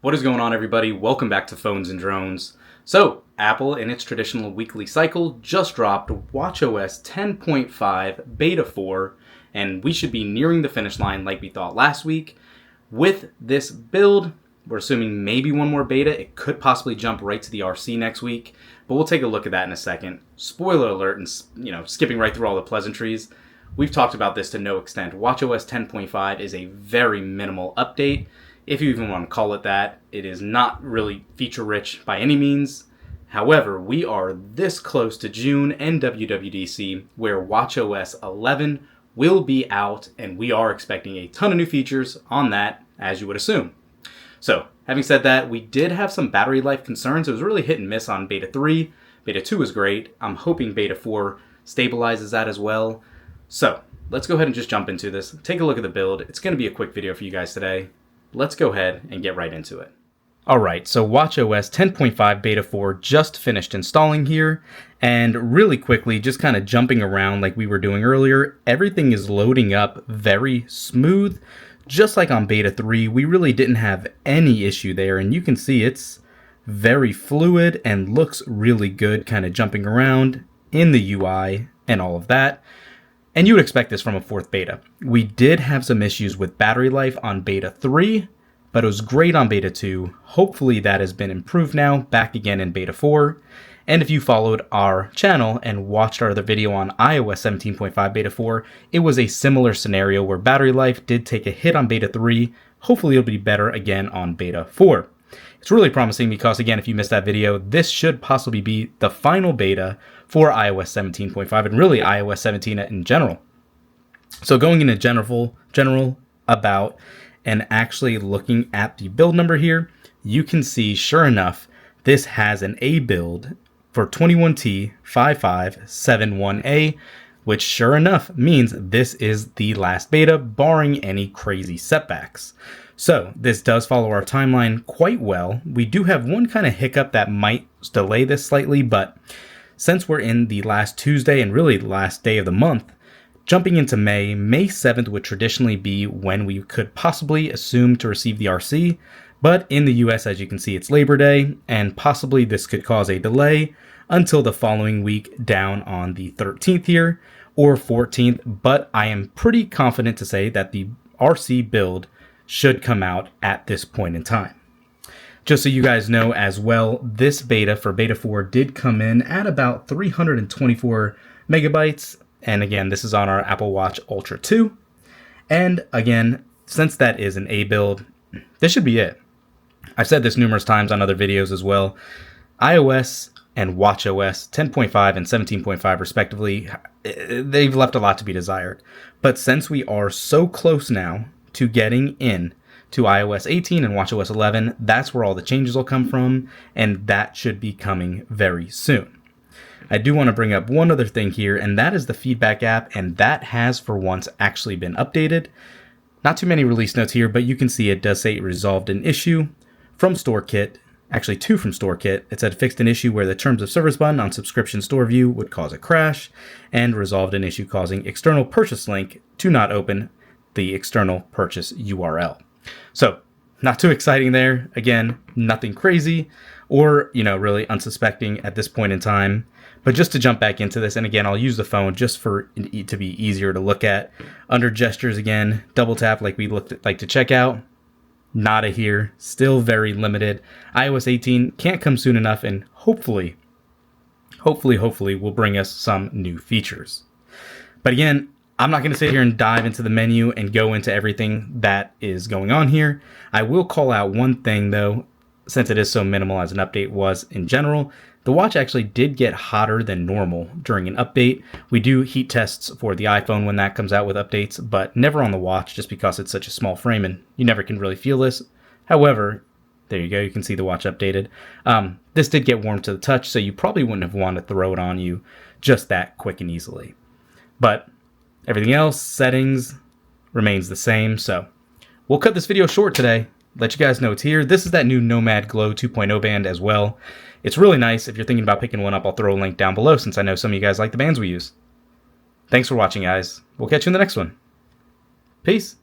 What is going on, everybody? Welcome back to Phones and Drones. So, Apple, in its traditional weekly cycle, just dropped watchOS 10.5 Beta 4, and we should be nearing the finish line like we thought last week. With this build, we're assuming maybe one more beta. It could possibly jump right to the RC next week, but we'll take a look at that in a second. Spoiler alert, and skipping right through all the pleasantries, we've talked about this to no extent. watchOS 10.5 is a very minimal update, if you even want to call it that. It is not really feature-rich by any means. However, we are this close to June and WWDC, where watchOS 11 will be out, and we are expecting a ton of new features on that, as you would assume. So, having said that, we did have some battery life concerns. It was really hit and miss on Beta 3. Beta 2 was great. I'm hoping Beta 4 stabilizes that as well. So, let's go ahead and just jump into this. Take a look at the build. It's going to be a quick video for you guys today. Let's go ahead and get right into it. Alright, so watchOS 10.5 Beta 4 just finished installing here, and really quickly, just kind of jumping around like we were doing earlier, everything is loading up very smooth. Just like on Beta 3, we really didn't have any issue there, and you can see it's very fluid and looks really good, kind of jumping around in the UI and all of that. And you would expect this from a fourth beta. We did have some issues with battery life on Beta 3, but it was great on Beta 2. Hopefully that has been improved now, back again in Beta 4. And if you followed our channel and watched our other video on iOS 17.5 Beta 4, it was a similar scenario where battery life did take a hit on Beta 3. Hopefully it'll be better again on Beta 4. It's really promising because, again, if you missed that video, this should possibly be the final beta for iOS 17.5 and really iOS 17 in general. So going into general about and actually looking at the build number here, you can see, sure enough, this has an A build for 21T5571A, which sure enough means this is the last beta, barring any crazy setbacks. So this does follow our timeline quite well. We do have one kind of hiccup that might delay this slightly, but since we're in the last Tuesday and really the last day of the month, jumping into May 7th would traditionally be when we could possibly assume to receive the RC, but in the US, as you can see, it's Labor Day, and possibly this could cause a delay until the following week down on the 13th here, or 14th, but I am pretty confident to say that the RC build should come out at this point in time. Just so you guys know as well, this beta for Beta 4 did come in at about 324 megabytes. And again, this is on our Apple Watch Ultra 2. And again, since that is an A build, this should be it. I've said this numerous times on other videos as well. iOS and watchOS 10.5 and 17.5 respectively, they've left a lot to be desired. But since we are so close now to getting in to iOS 18 and watchOS 11, that's where all the changes will come from, and that should be coming very soon. I do want to bring up one other thing here, and that is the feedback app, and that has for once actually been updated. Not too many release notes here, but you can see it does say it resolved an issue from StoreKit, actually two from StoreKit. It said fixed an issue where the terms of service button on subscription store view would cause a crash, and resolved an issue causing external purchase link to not open the external purchase URL. So, not too exciting there. Again, nothing crazy or, really unsuspecting at this point in time. But just to jump back into this, and again, I'll use the phone just for it to be easier to look at. Under gestures again, double tap like we like to check out. Nada here, still very limited. iOS 18 can't come soon enough, and hopefully will bring us some new features. But again, I'm not going to sit here and dive into the menu and go into everything that is going on here. I will call out one thing though, since it is so minimal as an update was in general. The watch actually did get hotter than normal during an update. We do heat tests for the iPhone when that comes out with updates, but never on the watch just because it's such a small frame and you never can really feel this. However, there you go, you can see the watch updated. This did get warm to the touch, so you probably wouldn't have wanted to throw it on you just that quick and easily. But everything else, settings, remains the same, so we'll cut this video short today. Let you guys know it's here. This is that new Nomad Glow 2.0 band as well. It's really nice. If you're thinking about picking one up, I'll throw a link down below since I know some of you guys like the bands we use. Thanks for watching, guys. We'll catch you in the next one. Peace.